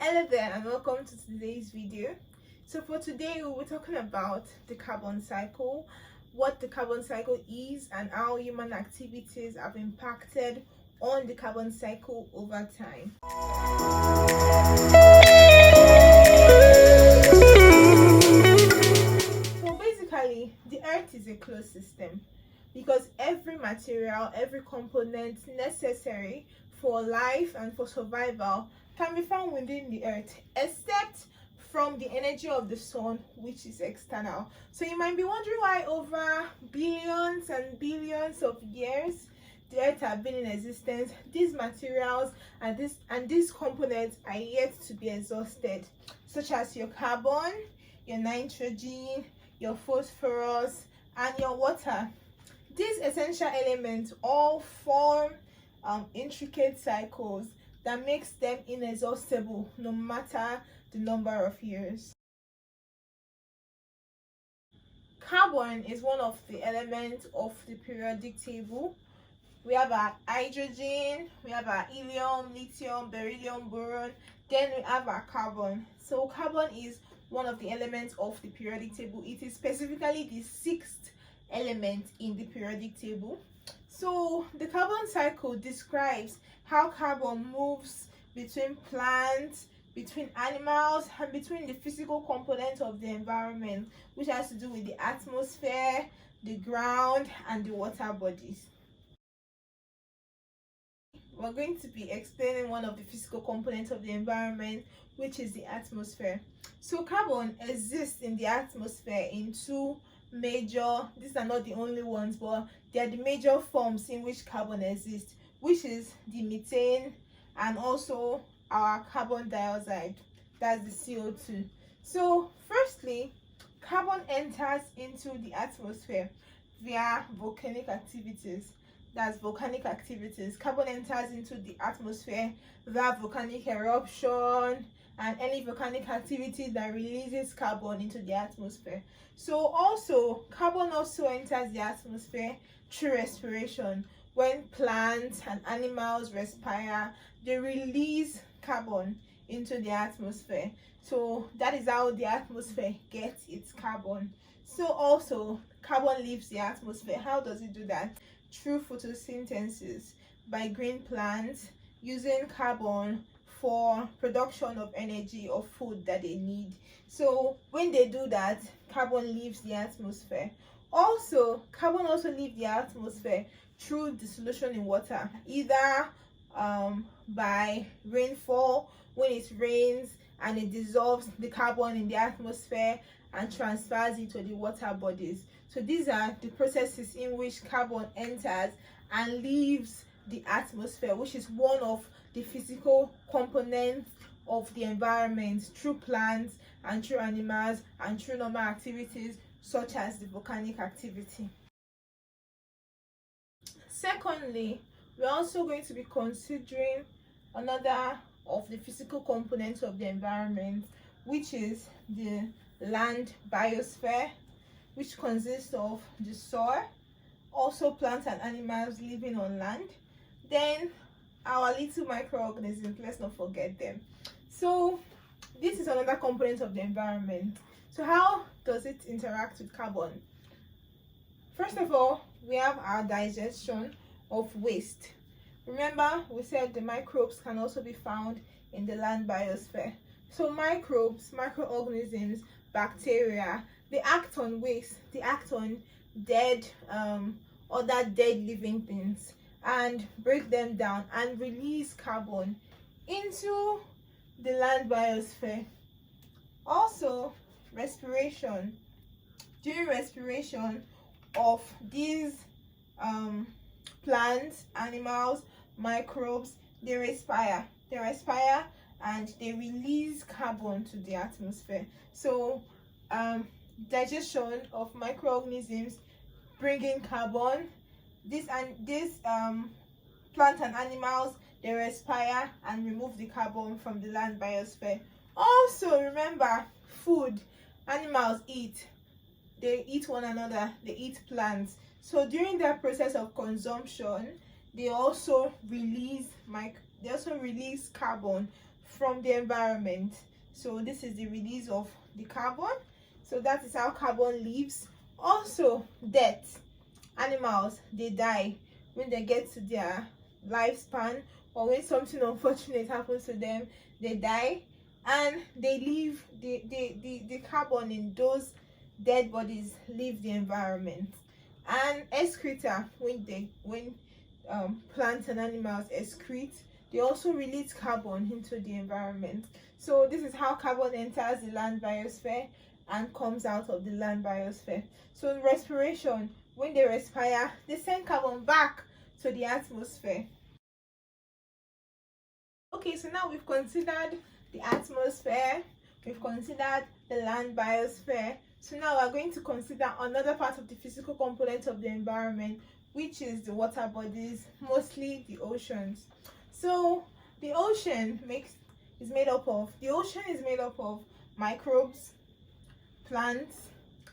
Hello there and welcome to today's video. So for today we'll be talking about the carbon cycle, what the carbon cycle is and how human activities have impacted on the carbon cycle over time. So basically the earth is a closed system because every material, every component necessary for life and for survival can be found within the earth, except from the energy of the sun, which is external. So you might be wondering why over billions and billions of years the earth have been in existence. These materials and these components are yet to be exhausted, such as your carbon, your nitrogen, your phosphorus, and your water. These essential elements all form intricate cycles that makes them inexhaustible no matter the number of years. Carbon is one of the elements of the periodic table. We have our hydrogen, we have our helium, lithium, beryllium, boron, then we have our carbon. So carbon is one of the elements of the periodic table. It is specifically the sixth element in the periodic table. So the carbon cycle describes how carbon moves between plants, between animals, and between the physical components of the environment, which has to do with the atmosphere, the ground, and the water bodies. We're going to be explaining one of the physical components of the environment, which is the atmosphere. So carbon exists in the atmosphere in two major, these are not the only ones, but they are the major forms in which carbon exists, which is the methane and also our carbon dioxide, that's the CO2. So firstly, carbon enters into the atmosphere via volcanic activities. That's volcanic activities. Carbon enters into the atmosphere via volcanic eruption and any volcanic activity that releases carbon into the atmosphere. So also carbon also enters the atmosphere through respiration. When plants and animals respire, they release carbon into the atmosphere. So that is how the atmosphere gets its carbon. So also carbon leaves the atmosphere. How does it do that? Through photosynthesis by green plants using carbon for production of energy or food that they need. So when they do that, carbon leaves the atmosphere. Also, carbon also leaves the atmosphere through dissolution in water, either by rainfall. When it rains and it dissolves the carbon in the atmosphere and transfers it to the water bodies. So these are the processes in which carbon enters and leaves the atmosphere, which is one of the physical components of the environment through plants and through animals and through normal activities such as the volcanic activity. Secondly, we're also going to be considering another of the physical components of the environment, which is the land biosphere, which consists of the soil, also plants and animals living on land, then our little microorganisms, let's not forget them. So this is another component of the environment. So how does it interact with carbon? First of all, we have our digestion of waste. Remember, we said the microbes can also be found in the land biosphere. So microbes, microorganisms, bacteria, they act on waste, they act on dead other dead living things and break them down and release carbon into the land biosphere. Also, respiration. During respiration of these plants, animals, microbes, they respire and they release carbon to the atmosphere. So digestion of microorganisms bringing carbon, these plants and animals, they respire and remove the carbon from the land biosphere. Also remember, food, animals eat, they eat one another, they eat plants. So during that process of consumption, they also release carbon from the environment. So this is the release of the carbon. So that is how carbon lives. Also, death. Animals, they die when they get to their lifespan, or when something unfortunate happens to them, they die, and they leave the carbon in those dead bodies leave the environment. And excreta, when plants and animals excrete, they also release carbon into the environment. So this is how carbon enters the land biosphere and comes out of the land biosphere. So in respiration, when they respire, they send carbon back to the atmosphere. Okay, so now we've considered the atmosphere, we've considered the land biosphere. So now we're going to consider another part of the physical component of the environment, which is the water bodies, mostly the oceans. So the ocean is made up of microbes, plants,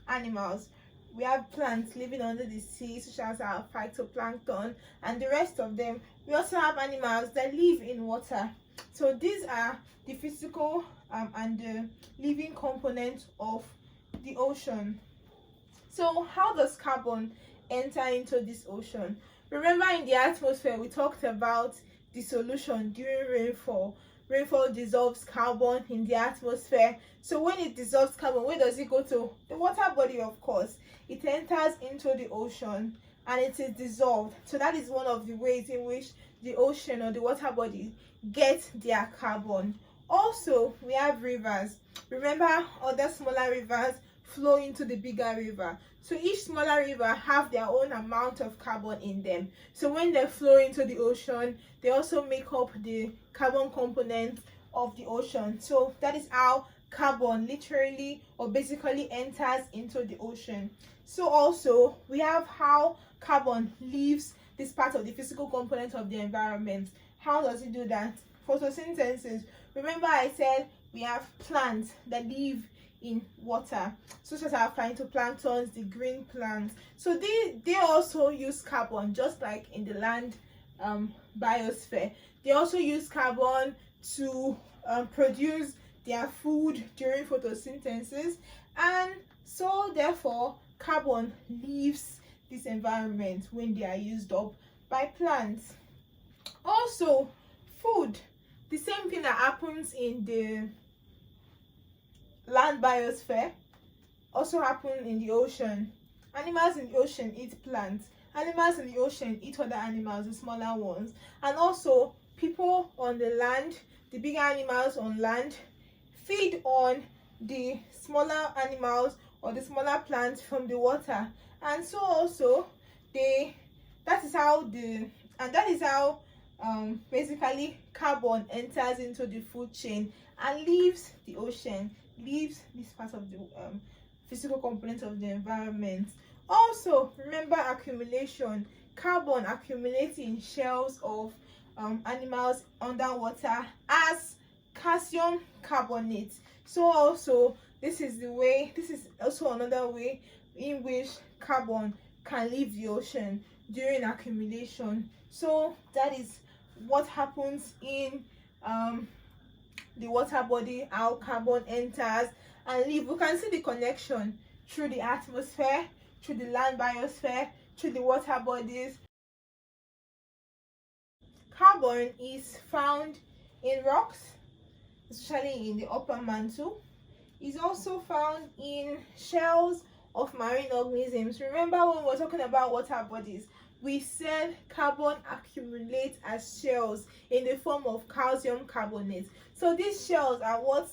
animals. We have plants living under the sea, such as our phytoplankton and the rest of them. We also have animals that live in water. So these are the physical and the living components of the ocean. So how does carbon enter into this ocean? Remember, in the atmosphere we talked about dissolution during rainfall. Rainfall dissolves carbon in the atmosphere. So when it dissolves carbon, where does it go to? The water body, of course. It enters into the ocean and it is dissolved. So that is one of the ways in which the ocean or the water body get their carbon. Also, we have rivers. Remember, other smaller rivers flow into the bigger river. So each smaller river have their own amount of carbon in them. So when they flow into the ocean, they also make up the carbon component of the ocean. So that is how carbon literally or basically enters into the ocean. So also we have how carbon leaves this part of the physical component of the environment. How does it do that? Photosynthesis. Remember I said we have plants that live in water, such as our phytoplanktons, the green plants. So they also use carbon, just like in the land biosphere. They also use carbon to produce their food during photosynthesis, and so therefore carbon leaves this environment when they are used up by plants. Also, food, the same thing that happens in the land biosphere also happen in the ocean. Animals in the ocean eat plants. Animals in the ocean eat other animals, the smaller ones. And also people on the land, the bigger animals on land, feed on the smaller animals or the smaller plants from the water. And so also that is how basically carbon enters into the food chain and leaves the ocean, leaves this part of the physical component of the environment. Also, remember accumulation. Carbon accumulates in shells of animals underwater as calcium carbonate. So also this is also another way in which carbon can leave the ocean during accumulation. So that is what happens in the water body, how carbon enters and leaves. We can see the connection through the atmosphere, through the land biosphere, through the water bodies. Carbon is found in rocks, especially in the upper mantle. It's also found in shells of marine organisms. Remember when we were talking about water bodies, we said carbon accumulates as shells in the form of calcium carbonate. So these shells are what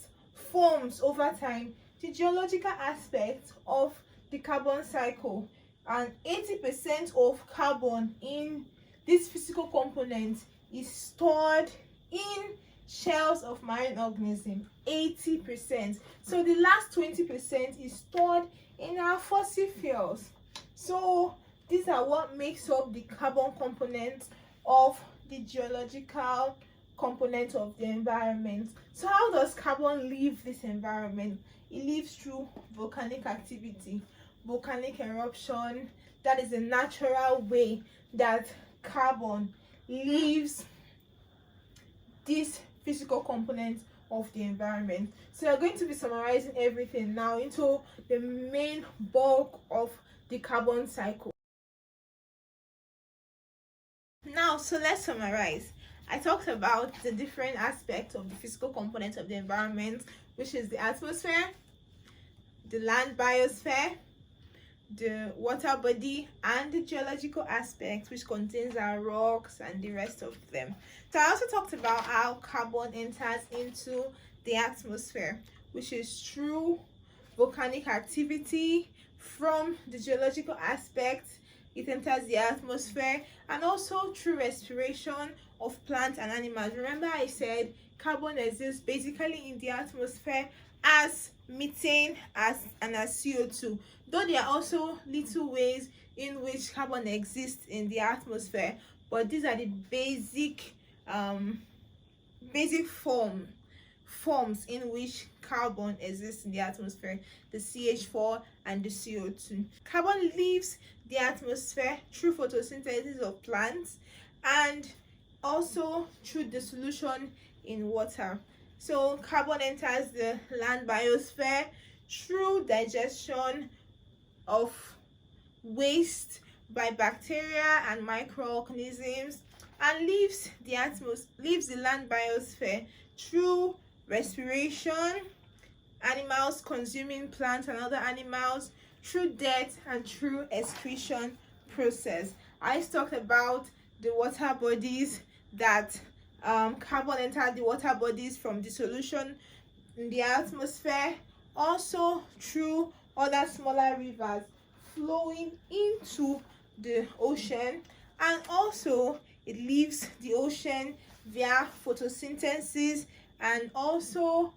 forms over time the geological aspect of the carbon cycle, and 80% of carbon in this physical component is stored in shells of marine organisms. 80%. So the last 20% is stored in our fossil fuels. So these are what makes up the carbon component of the geological component of the environment. So how does carbon leave this environment? It leaves through volcanic activity, volcanic eruption. That is a natural way that carbon leaves this physical components of the environment. So we're going to be summarizing everything now into the main bulk of the carbon cycle. Now, so let's summarize. I talked about the different aspects of the physical components of the environment, which is the atmosphere, the land biosphere, the water body, and the geological aspect, which contains our rocks and the rest of them. So I also talked about how carbon enters into the atmosphere, which is through volcanic activity. From the geological aspect, it enters the atmosphere, and also through respiration of plants and animals. Remember I said carbon exists basically in the atmosphere as methane as CO2, though there are also little ways in which carbon exists in the atmosphere, but these are the basic forms in which carbon exists in the atmosphere: the CH4 and the CO2. Carbon leaves the atmosphere through photosynthesis of plants and also through dissolution in water. So carbon enters the land biosphere through digestion of waste by bacteria and microorganisms, and leaves the land biosphere through respiration, animals consuming plants and other animals, through death, and through excretion process. I talked about the water bodies, that carbon entered the water bodies from dissolution in the atmosphere, also through other smaller rivers flowing into the ocean, and also it leaves the ocean via photosynthesis, and also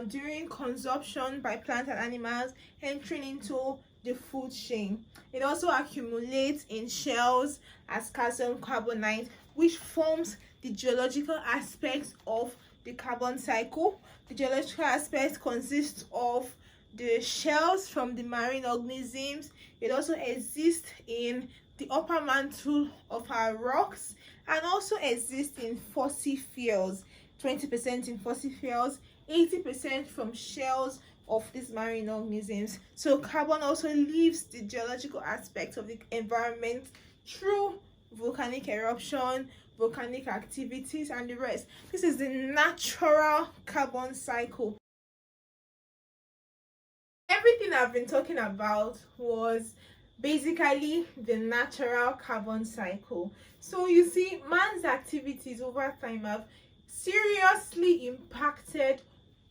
during consumption by plants and animals, entering into the food chain. It also accumulates in shells as calcium carbonate, which forms the geological aspects of the carbon cycle. The geological aspects consist of the shells from the marine organisms. It also exists in the upper mantle of our rocks, and also exists in fossil fuels, 20% in fossil fuels, 80% from shells of these marine organisms. So carbon also leaves the geological aspects of the environment through volcanic eruption, volcanic activities, and the rest. This is the natural carbon cycle. Everything I've been talking about was basically the natural carbon cycle. So you see, man's activities over time have seriously impacted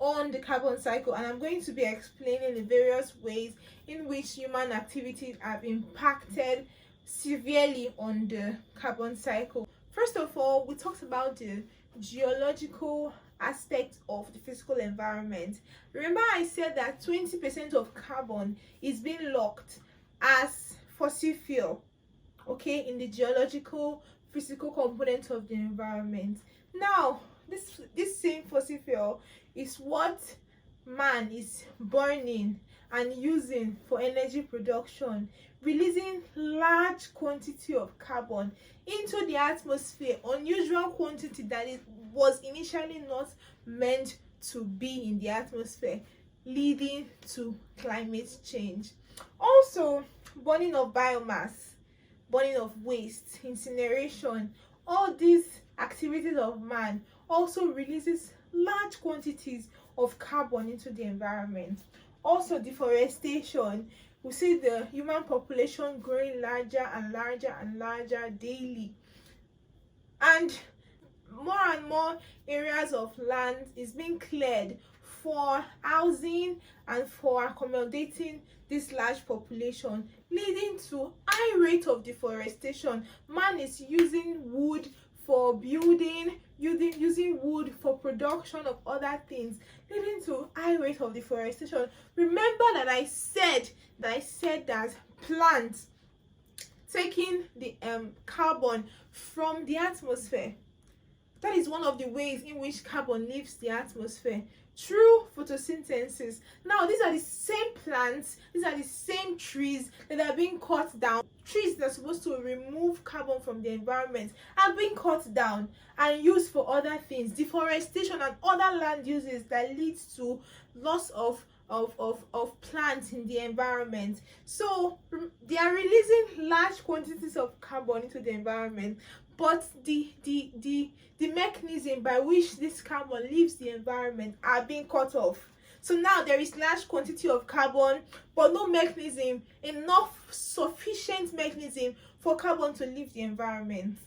on the carbon cycle, and I'm going to be explaining the various ways in which human activities have impacted severely on the carbon cycle. First of all, we talked about the geological aspect of the physical environment. Remember I said that 20% of carbon is being locked as fossil fuel, okay, in the geological physical component of the environment. Now this same fossil fuel is what man is burning and using for energy production, releasing large quantity of carbon into the atmosphere, unusual quantity that it was initially not meant to be in the atmosphere, leading to climate change. Also, burning of biomass, burning of waste, incineration, all these activities of man also releases large quantities of carbon into the environment. Also, deforestation. We see the human population growing larger and larger and larger daily, and more areas of land is being cleared for housing and for accommodating this large population, leading to high rate of deforestation. Man is using wood for building, using wood for production of other things, leading to high rate of deforestation. Remember that I said that plants taking the carbon from the atmosphere, That is one of the ways in which carbon leaves the atmosphere, through photosynthesis. Now, these are the same plants, these are the same trees that are being cut down. Trees that are supposed to remove carbon from the environment are being cut down and used for other things, deforestation and other land uses that leads to loss of plants in the environment. So they are releasing large quantities of carbon into the environment, but the mechanism by which this carbon leaves the environment are being cut off. So now there is large quantity of carbon, but no mechanism, enough sufficient mechanism for carbon to leave the environment.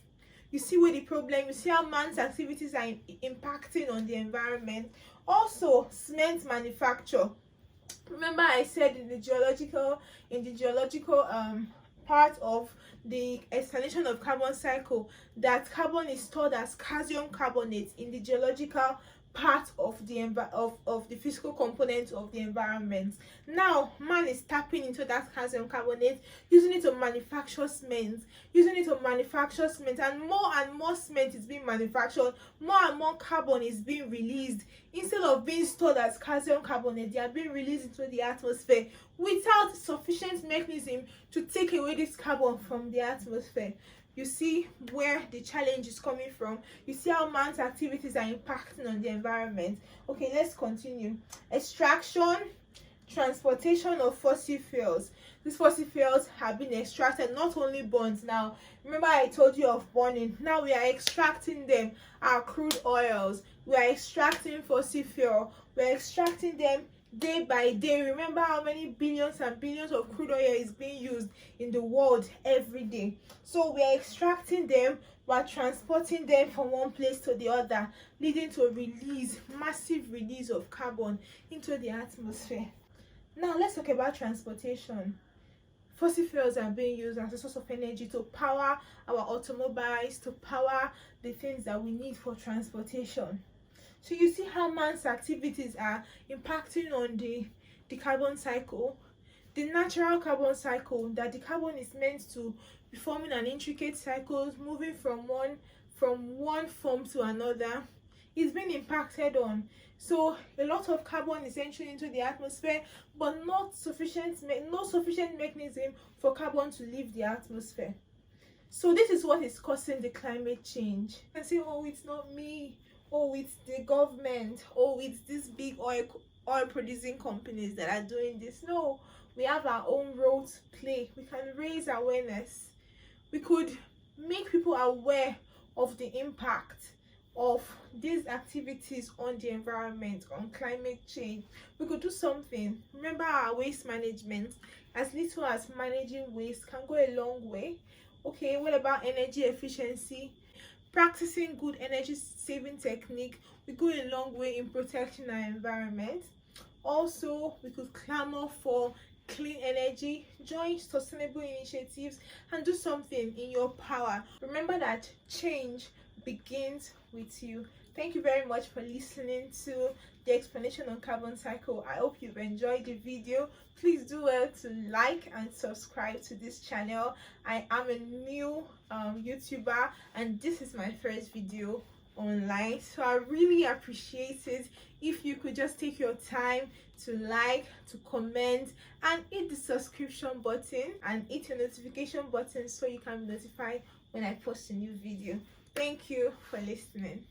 You see where the problem, you see how man's activities are impacting on the environment. Also, cement manufacture. Remember I said in the geological part of the explanation of carbon cycle that carbon is stored as calcium carbonate in the geological part of the physical component of the environment. Now man is tapping into that calcium carbonate, using it to manufacture cement, and more cement is being manufactured, more and more carbon is being released. Instead of being stored as calcium carbonate, they are being released into the atmosphere without sufficient mechanism to take away this carbon from the atmosphere. You see where the challenge is coming from. You see how man's activities are impacting on the environment. Okay, let's continue. Extraction, transportation of fossil fuels. These fossil fuels have been extracted, not only burnt. Now remember I told you of burning. Now we are extracting them. Our crude oils, we are extracting fossil fuel, we are extracting them day by day. Remember how many billions and billions of crude oil is being used in the world every day. So we are extracting them, we are transporting them from one place to the other, leading to a massive release of carbon into the atmosphere. Now let's talk about transportation. Fossil fuels are being used as a source of energy to power our automobiles, to power the things that we need for transportation. So you see how man's activities are impacting on the carbon cycle, the natural carbon cycle, that the carbon is meant to be forming an intricate cycle, moving from one form to another, is being impacted on. So a lot of carbon is entering into the atmosphere, but no sufficient mechanism for carbon to leave the atmosphere. So this is what is causing the climate change. And say, oh, it's not me. Oh, it's the government. Oh, it's these big oil producing companies that are doing this. No, we have our own role to play. We can raise awareness. We could make people aware of the impact of these activities on the environment, on climate change. We could do something. Remember our waste management. As little as managing waste can go a long way. Okay, what about energy efficiency? Practicing good energy saving technique will go a long way in protecting our environment. Also, we could clamor for clean energy, join sustainable initiatives, and do something in your power. Remember that change begins with you. Thank you very much for listening to the explanation on carbon cycle. I hope you've enjoyed the video. Please do well to like and subscribe to this channel. I am a new YouTuber, and this is my first video online, so I really appreciate it if you could just take your time to like, to comment, and hit the subscription button and hit the notification button so you can be notified when I post a new video. Thank you for listening.